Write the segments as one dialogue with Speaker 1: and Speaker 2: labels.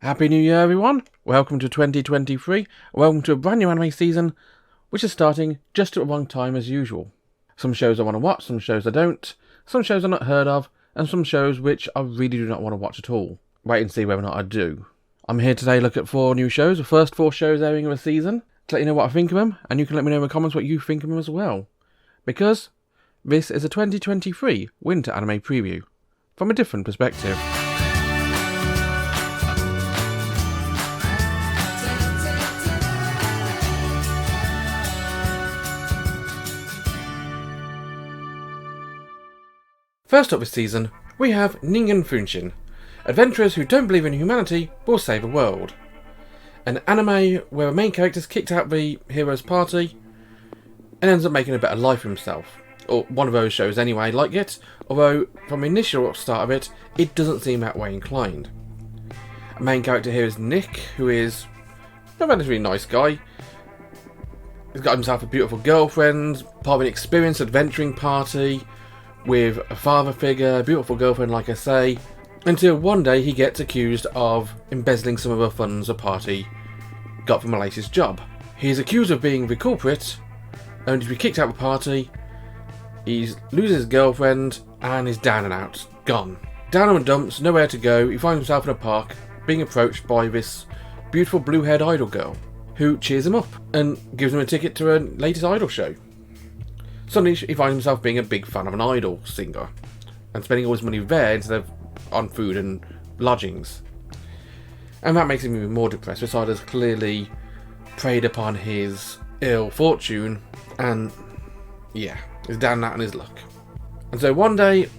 Speaker 1: Happy New Year, everyone! Welcome to 2023. Welcome to a brand new anime season, which is starting just at the wrong time as usual. Some shows I want to watch, some shows I don't, some shows I've not heard of, and some shows which I really do not want to watch at all. Wait and see whether or not I do. I'm here today to look at 4 new shows, the first 4 shows airing of the season, to let you know what I think of them, and you can let me know in the comments what you think of them as well. Because this is a 2023 winter anime preview, from a different perspective. First up this season, we have Ningen Fushin, adventurers who don't believe in humanity will save the world. An anime where a main character is kicked out of the hero's party and ends up making a better life for himself. Or one of those shows anyway, like it, although from the initial start of it, it doesn't seem that way inclined. A main character here is Nick, who is a relatively nice guy. He's got himself a beautiful girlfriend, part of an experienced adventuring party, with a father figure, a beautiful girlfriend like I say, until one day he gets accused of embezzling some of the funds the party got from a latest job. He is accused of being the culprit, only to be kicked out of the party. He loses his girlfriend and is down and out, gone. Down in the dumps, nowhere to go, he finds himself in a park being approached by this beautiful blue-haired idol girl who cheers him up and gives him a ticket to her latest idol show. Suddenly he finds himself being a big fan of an idol singer and spending all his money there instead of on food and lodgings. And that makes him even more depressed. This idol has clearly preyed upon his ill fortune and, yeah, he's down and out on his luck. And so one day,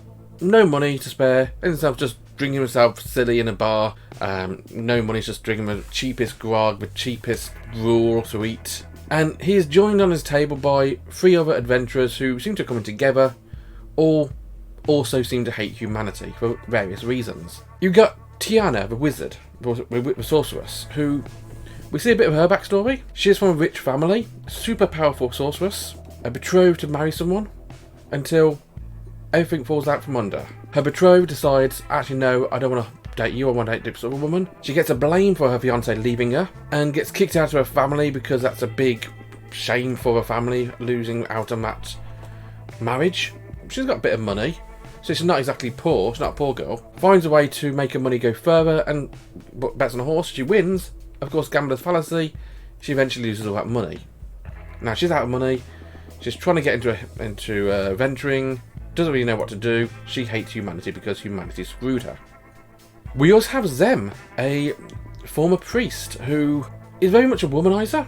Speaker 1: no money to spare, and himself just drinking himself silly in a bar. No money, just drinking the cheapest grog, the cheapest gruel to eat. And he is joined on his table by 3 other adventurers who seem to have come together, all also seem to hate humanity for various reasons. You've got Tiana, the wizard, the sorceress, who we see a bit of her backstory. She is from a rich family, super powerful sorceress, betrothed to marry someone, until everything falls out from under. Her betrothed decides, actually no, I don't want to date you, I want to date this other woman. She gets a blame for her fiance leaving her and gets kicked out of her family because that's a big shame for her family, losing out on that marriage. She's got a bit of money, so she's not exactly poor, she's not a poor girl. Finds a way to make her money go further and bets on a horse. She wins, of course, gambler's fallacy. She eventually loses all that money. Now she's out of money, she's trying to get into venturing, doesn't really know what to do. She hates humanity because humanity screwed her. We also have Zem, a former priest who is very much a womanizer,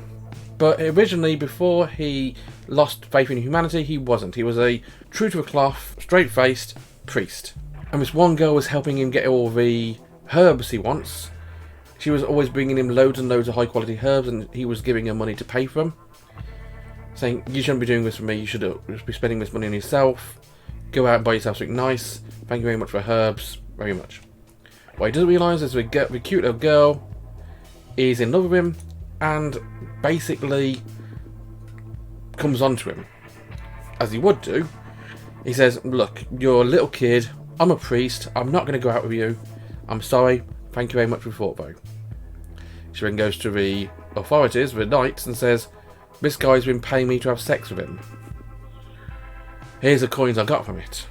Speaker 1: but originally, before he lost faith in humanity, he wasn't. He was a true to the cloth, straight-faced priest. And this one girl was helping him get all the herbs he wants. She was always bringing him loads and loads of high-quality herbs, and he was giving her money to pay for them, saying, you shouldn't be doing this for me, you should be spending this money on yourself. Go out and buy yourself something nice. Thank you very much for herbs, very much. What he doesn't realise is the cute little girl is in love with him and basically comes on to him, as he would do. He says, look, you're a little kid, I'm a priest, I'm not going to go out with you, I'm sorry, thank you very much for thought though. She then goes to the authorities, the knights, and says, this guy's been paying me to have sex with him. Here's the coins I got from it.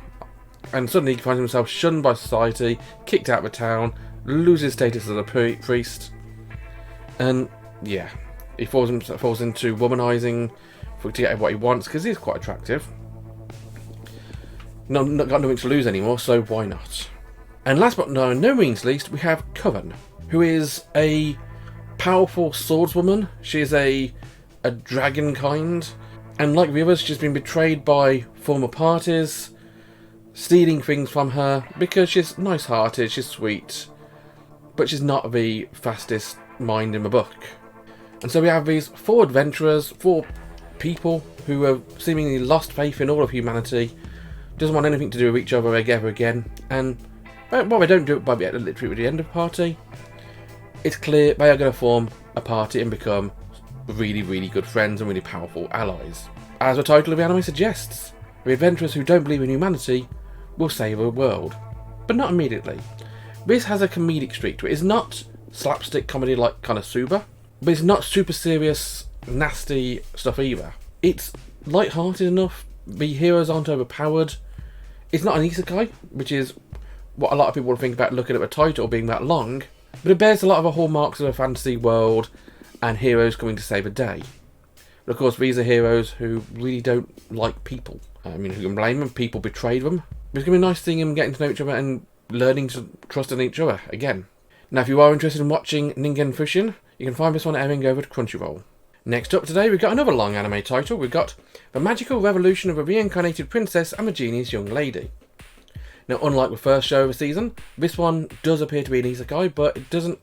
Speaker 1: And suddenly he finds himself shunned by society, kicked out of the town, loses status as a priest, and yeah, he falls into womanizing to get what he wants because he's quite attractive. Got nothing to lose anymore, so why not? And last but no means least, we have Coven, who is a powerful swordswoman. She is a dragon kind, and like the others, she's been betrayed by former parties, stealing things from her because she's nice-hearted, she's sweet, but she's not the fastest mind in the book. And so we have these 4 adventurers, 4 people who have seemingly lost faith in all of humanity, doesn't want anything to do with each other ever again, and well, they don't do it by literally at the end of the party. It's clear they are going to form a party and become really, really good friends and really powerful allies. As the title of the anime suggests, the adventurers who don't believe in humanity will save the world, but not immediately. This has a comedic streak to it. It's not slapstick comedy like Konosuba, but it's not super serious, nasty stuff either. It's light-hearted enough. The heroes aren't overpowered. It's not an isekai, which is what a lot of people think about looking at the title being that long, but it bears a lot of the hallmarks of a fantasy world and heroes coming to save the day. But of course, these are heroes who really don't like people. I mean, who can blame them? People betray them. It's going to be nice seeing them getting to know each other and learning to trust in each other again. Now, if you are interested in watching Ningen Fushin, you can find this one airing over to Crunchyroll. Next up today, we've got another long anime title. We've got The Magical Revolution of a Reincarnated Princess and a Genius Young Lady. Now, unlike the first show of the season, this one does appear to be an isekai, but it doesn't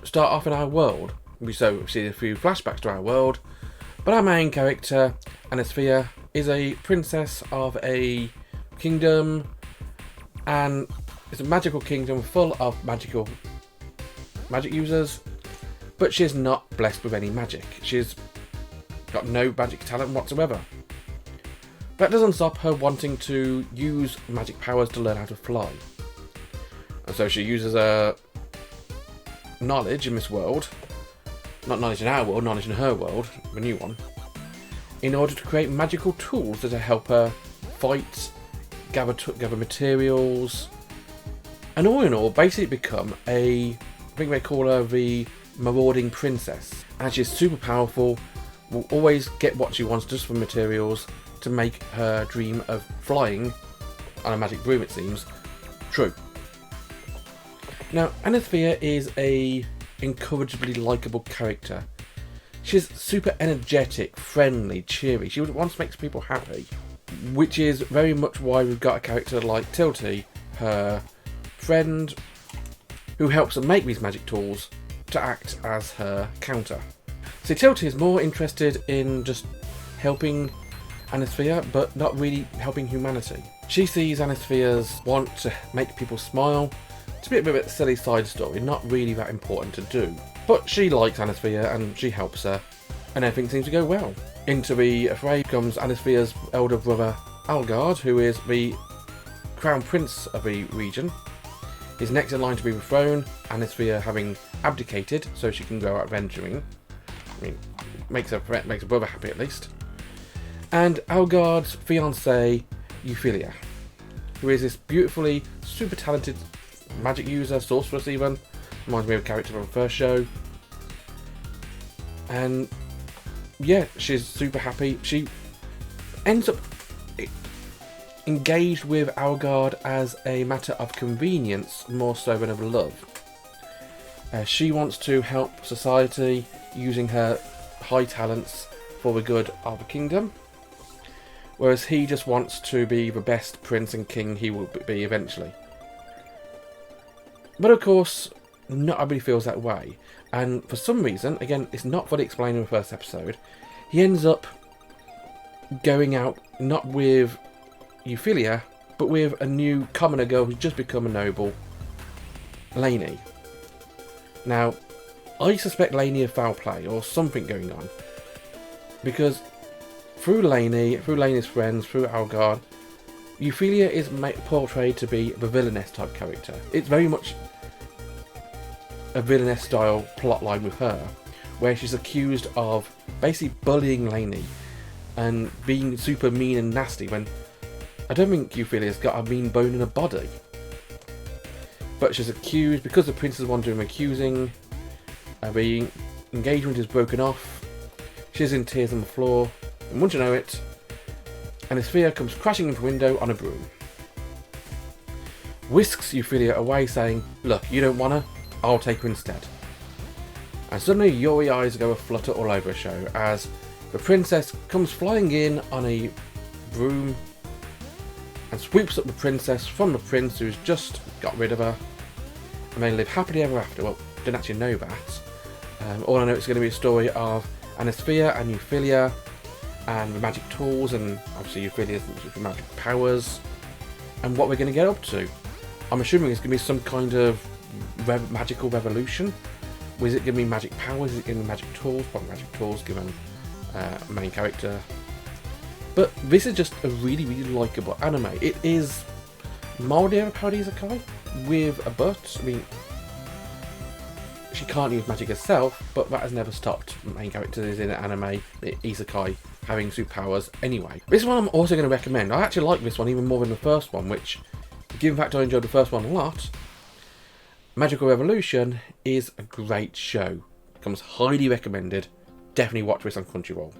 Speaker 1: start off in our world. We see a few flashbacks to our world, but our main character, Anisthea, is a princess of a kingdom, and it's a magical kingdom full of magic users, but she's not blessed with any magic. She's got no magic talent whatsoever. That doesn't stop her wanting to use magic powers to learn how to fly. And so she uses her knowledge in this world, not knowledge in our world, knowledge in her world, the new one, in order to create magical tools that help her fight, gather materials, and all in all, basically become I think they call her the marauding princess. And she's super powerful, will always get what she wants just from materials to make her dream of flying on a magic broom, it seems, true. Now, Anisthea is a incorrigibly likeable character. She's super energetic, friendly, cheery. She wants to make people happy, which is very much why we've got a character like Tilty, her friend, who helps her make these magic tools to act as her counter. See, Tilty is more interested in just helping Anisthea, but not really helping humanity. She sees Anisthea's want to make people smile to be a bit of a silly side story, not really that important to do. But she likes Anisthea and she helps her, and everything seems to go well. Into the fray comes Anisthea's elder brother Algard, who is the crown prince of the region. He's next in line to be the throne, Anisthea having abdicated so she can go out adventuring. I mean, makes her brother happy at least. And Algard's fiancée, Euphilia, who is this beautifully, super talented magic user, sorceress even. Reminds me of a character from the first show. And yeah, she's super happy. She ends up engaged with Algard as a matter of convenience more so than of love. She wants to help society using her high talents for the good of the kingdom, whereas he just wants to be the best prince and king he will be eventually. But of course, not everybody feels that way, and for some reason, again, it's not fully explained in the first episode, he ends up going out not with Euphilia, but with a new commoner girl who's just become a noble, Lainey. Now, I suspect Lainey of foul play or something going on, because through Lainey's friends, through Algard, Euphilia is portrayed to be the villainess type character. It's very much a villainess style plotline with her, where she's accused of basically bullying Lainey and being super mean and nasty when I don't think Euphilia's got a mean bone in her body. But she's accused, because the prince is the one doing accusing, the engagement is broken off, she's in tears on the floor, and once you know it, Anisthea comes crashing into the window on a broom. Whisks Euphilia away saying, "Look, you don't want her, I'll take her instead." And suddenly Yuri eyes go a-flutter all over the show as the princess comes flying in on a broom and swoops up the princess from the prince who's just got rid of her, and they live happily ever after. Well, didn't actually know that. All I know it's going to be a story of Anisthea and Euphilia and the magic tools, and obviously Euphilia's magic powers, and what we're going to get up to. I'm assuming it's going to be some kind of magical revolution. Is it going to be magic powers? Is it going to be magic tools? Probably magic tools given main character. But this is just a really, really likeable anime. It is mildly overpowered isekai with a but. I mean, she can't use magic herself, but that has never stopped main characters in an anime, the isekai, having superpowers anyway. This one I'm also going to recommend. I actually like this one even more than the first one, which, given the fact I enjoyed the first one a lot, Magical Revolution is a great show. Comes highly recommended. Definitely watch this on Crunchyroll.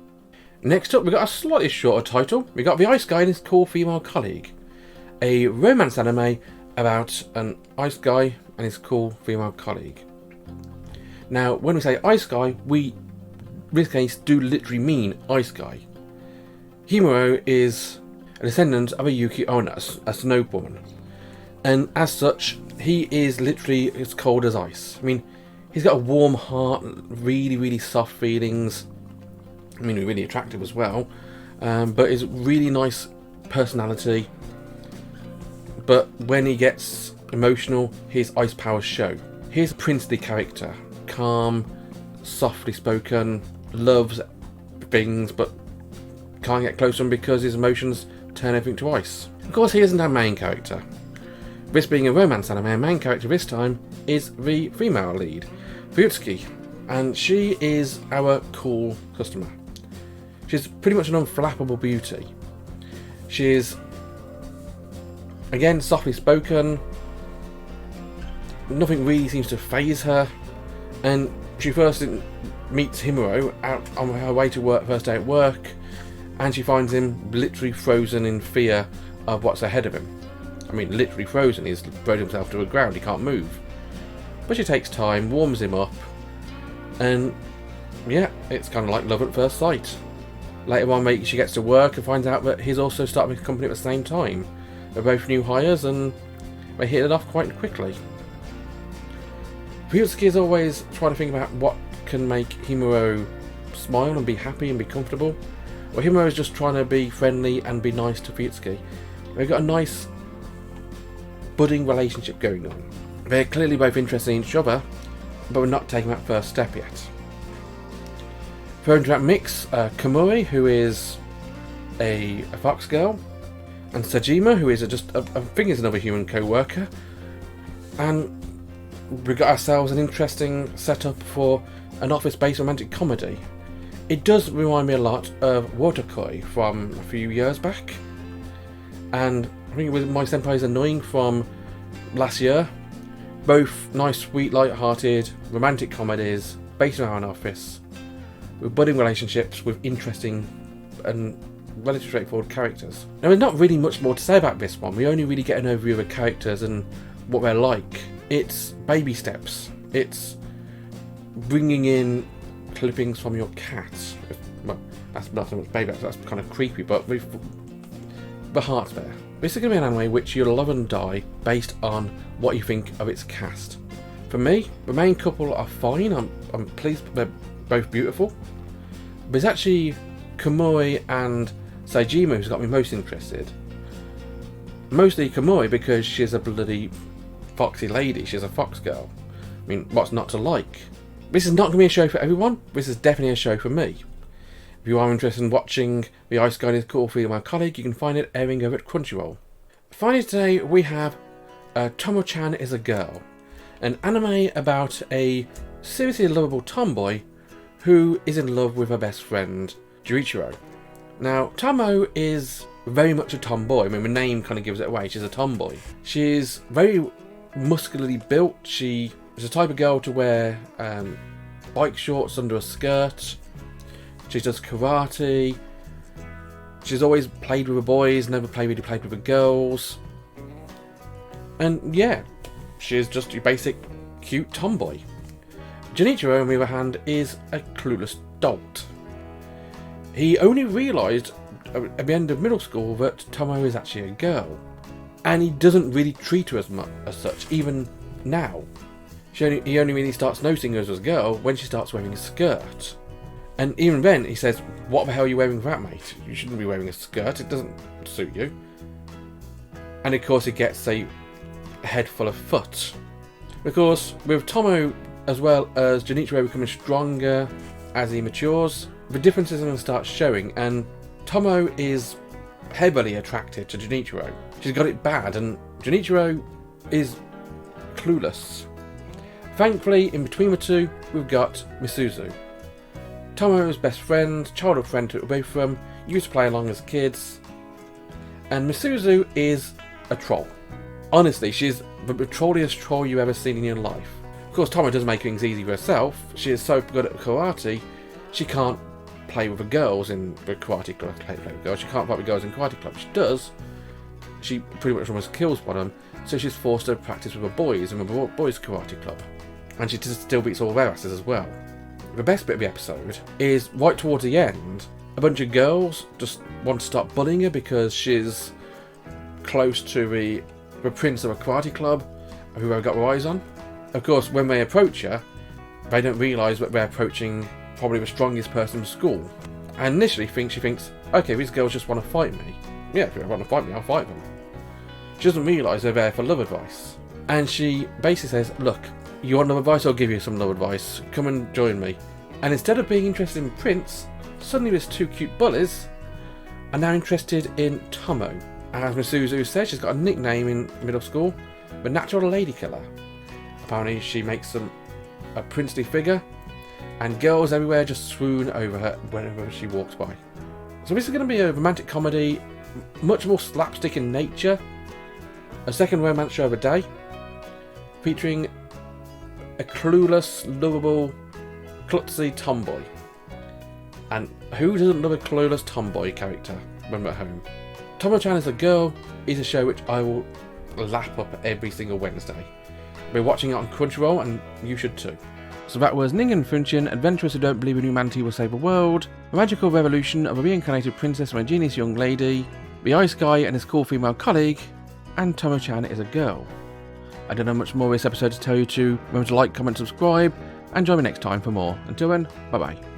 Speaker 1: Next up, we got a slightly shorter title. We got The Ice Guy and His Cool Female Colleague, a romance anime about an ice guy and his cool female colleague. Now, when we say ice guy, we, in this case, do literally mean ice guy. Himuro is a descendant of a Yuki Onna, a snow woman, and as such, he is literally as cold as ice. I mean, he's got a warm heart, really, really soft feelings. I mean, really attractive as well, but his really nice personality. But when he gets emotional, his ice powers show. He's a princely character, calm, softly spoken, loves things, but can't get close to him because his emotions turn everything to ice. Of course, he isn't our main character. This being a romance anime, our main character this time is the female lead, Fuyutsuki, and she is our cool customer. She's pretty much an unflappable beauty. She is, again, softly spoken. Nothing really seems to faze her, and she first meets Himuro out on her way to work, first day at work, and she finds him literally frozen in fear of what's ahead of him. I mean, literally frozen. He's thrown himself to the ground. He can't move. But she takes time, warms him up, and yeah, it's kind of like love at first sight. Later on, she gets to work and finds out that he's also starting a company at the same time. They're both new hires, and they hit it off quite quickly. Fuyutsuki is always trying to think about what can make Himuro smile and be happy and be comfortable. Well, Himuro is just trying to be friendly and be nice to Fuyutsuki. They've got a nice budding relationship going on. They're clearly both interested in each other, but we're not taking that first step yet. Thrown into that mix, Kamui, who is a fox girl, and Sajima, who is I think is another human co-worker, and we got ourselves an interesting setup for an office-based romantic comedy. It does remind me a lot of Waterkoi from a few years back, and I think it was My Senpai's Annoying from last year. Both nice, sweet, light-hearted romantic comedies based around an office, with budding relationships with interesting and relatively straightforward characters. Now, there's not really much more to say about this one. We only really get an overview of the characters and what they're like. It's baby steps. It's bringing in clippings from your cat. Well, that's not so much baby, that's kind of creepy, but the heart's there. This is going to be an anime which you'll love and die based on what you think of its cast. For me, the main couple are fine. I'm pleased they're both beautiful. But it's actually Kamui and Saejima who's got me most interested. Mostly Kamui because she's a bloody foxy lady. She's a fox girl. I mean, what's not to like? This is not going to be a show for everyone. This is definitely a show for me. If you are interested in watching The Ice Guy and His Cool Female Colleague, you can find it airing over at Crunchyroll. Finally today we have Tomo-chan is a Girl, an anime about a seriously lovable tomboy who is in love with her best friend, Junichiro. Now, Tomo is very much a tomboy. I mean, the name kind of gives it away. She's a tomboy. She's very muscularly built. She is the type of girl to wear bike shorts under a skirt. She does karate. She's always played with the boys, never really played with the girls. And yeah, she's just your basic cute tomboy. Junichiro, on the other hand, is a clueless dolt. He only realised at the end of middle school that Tomo is actually a girl. And he doesn't really treat her as such, even now. He only really starts noticing her as a girl when she starts wearing a skirt. And even then, he says, "What the hell are you wearing that, mate? You shouldn't be wearing a skirt, it doesn't suit you." And of course, he gets a head full of foot. Of course, with Tomo, as well as Junichiro becoming stronger as he matures, the differences are going to start showing, and Tomo is heavily attracted to Junichiro. She's got it bad, and Junichiro is clueless. Thankfully, in between the two, we've got Misuzu. Tomo's best friend, childhood friend to both of them, used to play along as kids. And Misuzu is a troll. Honestly, she's the trolliest troll you've ever seen in your life. Of course, Tomo does make things easy for herself. She is so good at karate, she can't play with the girls in the karate club. Play with girls. She can't fight with girls in karate club. She does. She pretty much almost kills one of them, so she's forced to practice with the boys in the boys' karate club. And she still beats all their asses as well. The best bit of the episode is right towards the end, a bunch of girls just want to start bullying her because she's close to the prince of a karate club who they've got their eyes on. Of course, when they approach her, they don't realise that they're approaching probably the strongest person in school. And initially she thinks, okay, these girls just want to fight me. Yeah, if they want to fight me, I'll fight them. She doesn't realise they're there for love advice. And she basically says, look, you want love advice? I'll give you some love advice. Come and join me. And instead of being interested in Prince, suddenly these two cute bullies are now interested in Tomo. As Misuzu says, she's got a nickname in middle school, the Natural Lady Killer. Apparently she makes them a princely figure, and girls everywhere just swoon over her whenever she walks by. So this is going to be a romantic comedy, much more slapstick in nature, a second romance show of the day, featuring a clueless, lovable, klutzy tomboy. And who doesn't love a clueless tomboy character when we're at home? Tomo-chan is a Girl is a show which I will lap up every single Wednesday. We're watching it on Crunchyroll, and you should too. So that was Ningen Fushin, Adventurers Who Don't Believe in Humanity Will Save the World, The Magical Revolution of a Reincarnated Princess and a Genius Young Lady, The Ice Guy and His Cool Female Colleague, and Tomo-chan is a Girl. I don't know much more of this episode to tell you to. Remember to like, comment, subscribe, and join me next time for more. Until then, bye bye.